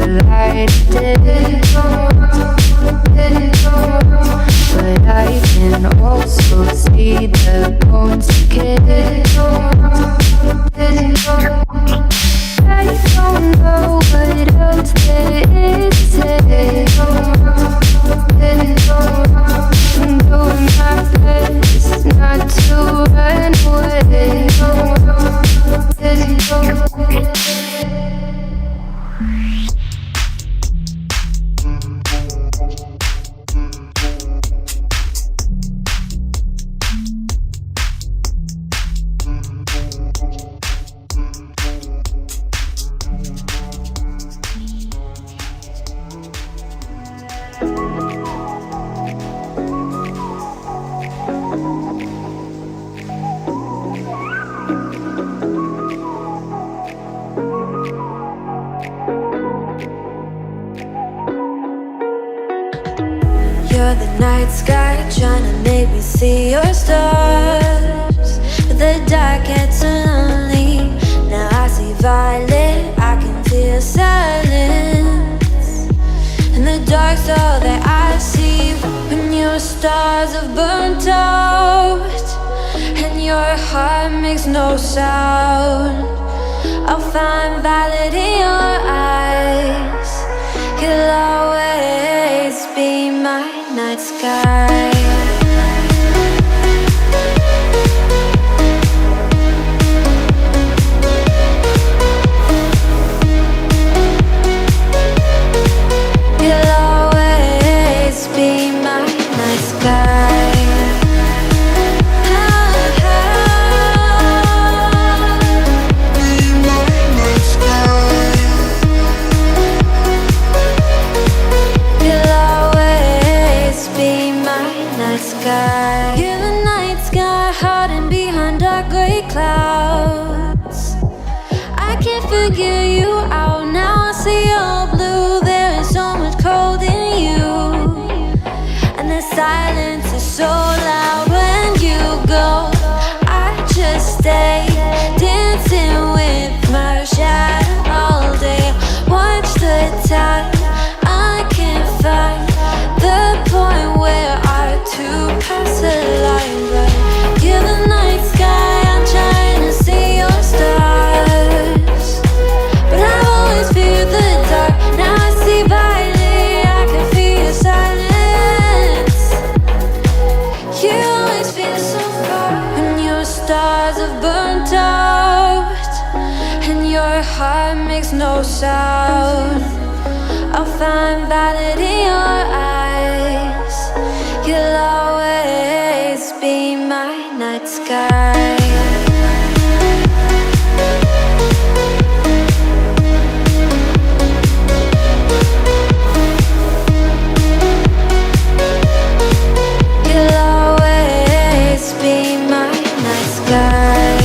light did, but I can also see the bones again. I don't know what else there is to say. I'm doing my best not to run away. You're the night sky, trying to make me see your stars. But the dark gets lonely. Now I see violet, I can feel silence. And the dark's all that I see. When your stars have burnt out and your heart makes no sound, I'll find violet in your eyes. You'll always be my night sky. You'll always be my night sky. You're the night sky, hiding behind dark gray clouds. I can't figure you out now. I see all blue. There is so much cold in you, and the silence is so loud when you go. I just stay dancing with my shadow all day. Watch the time. I can't find the point where to pass the line, but you're the night sky. I'm trying to see your stars, but I've always feared the dark. Now I see violet, I can feel your silence. You always feel so far when your stars have burnt out and your heart makes no sound. I'll find violet in your eyes. You'll always be my night sky. You'll always be my night sky.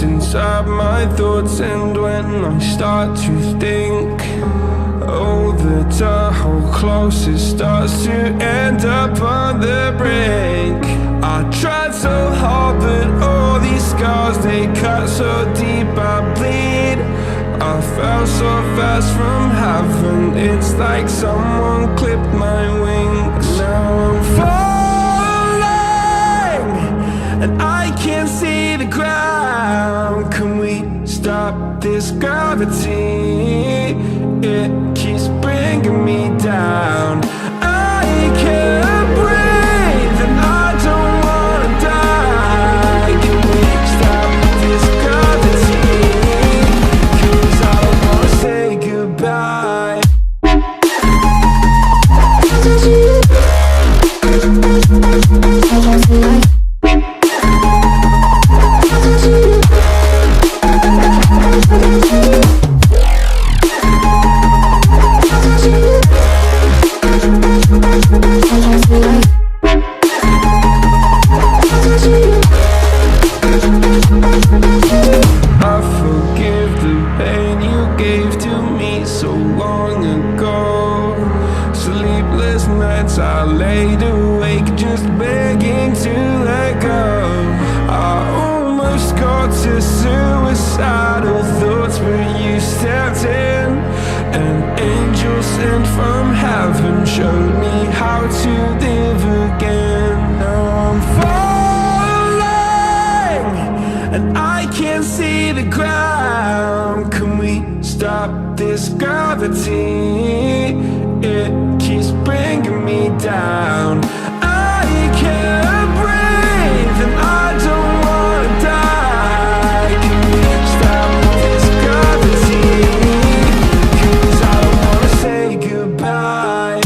Inside my thoughts, and when I start to think, oh, the Tahoe closest starts to end up on the brink. I tried so hard, but all these scars, they cut so deep, I bleed. I fell so fast from heaven, it's like someone clipped my wings. Now I'm falling, and I can't see the ground. Can we stop this gravity? It keeps bringing me down. I can't breathe and I don't wanna die. Can we stop this gravity? 'Cause I don't wanna say goodbye. We'll be right back. An angel sent from heaven showed me how to live again. Now I'm falling and I can't see the ground. Can we stop this gravity? It keeps bringing me down. I can't breathe and I don't wanna die. Can we stop this gravity? 'Cause I don't wanna say goodbye.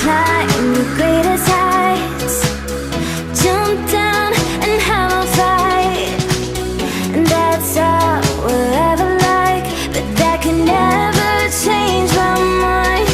climb the greatest heights, jump down and have a fight. And that's all we'll ever like, but that can never change my mind.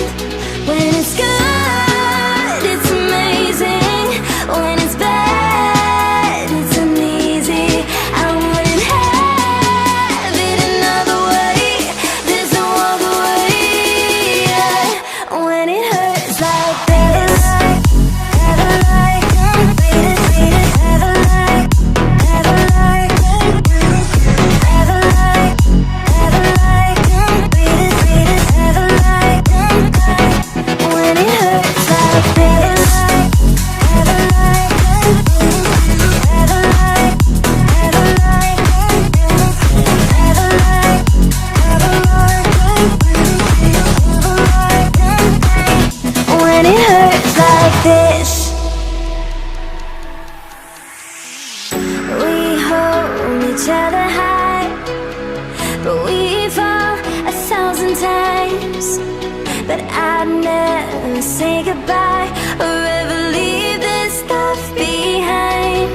that I'd never say goodbye or ever leave this stuff behind.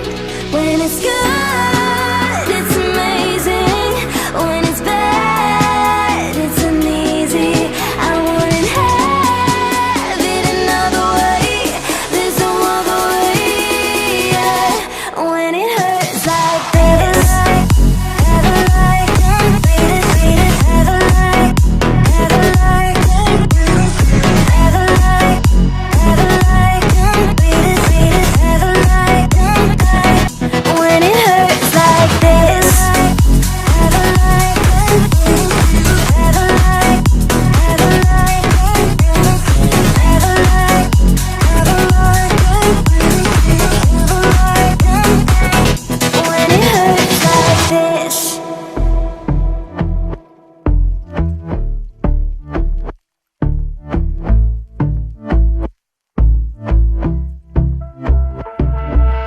When it's good, it's amazing. When it's bad, it's uneasy. I wouldn't have it another way. There's no other way, yeah. When it hurts like this, when it hurts like this. When it hurts like this.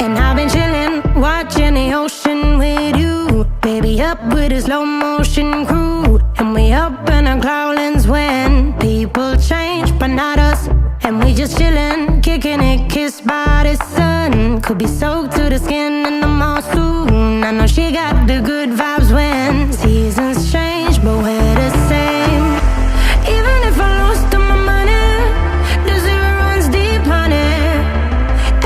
And I've been chillin', watching the ocean with you. Baby, up with a slow motion crew. And we up in our clouds when people change, but not us. And we just chillin', kicking it, kissed by the sun. Could be soaked to the skin in the mall soon. I know she got the good vibes when seasons change, but we're the same. Even if I lost all my money, the zero runs deep, honey.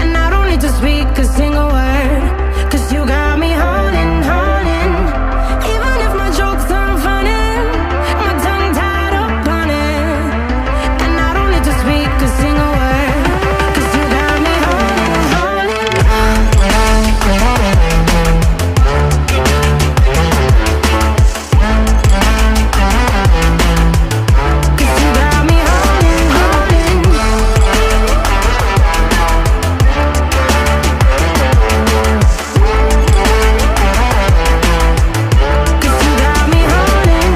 And I don't need to speak a single word, 'cause you got me holding, holding. Even if my jokes aren't funny, my tongue tied up on it. And I don't need to speak a single word, 'cause you got me holding, holding. 'Cause you got me holding, holding. 'Cause you got me holding.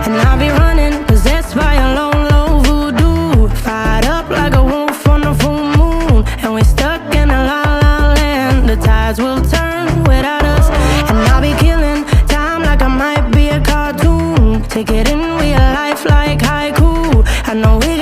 And I'll be running, 'cause that's why I'm low voodoo. Fired up like a wolf on the full moon. And we're stuck in a la la land. The tides will turn without us. And I'll be killing time like I might be a cartoon. Take it in real life like haiku. I know we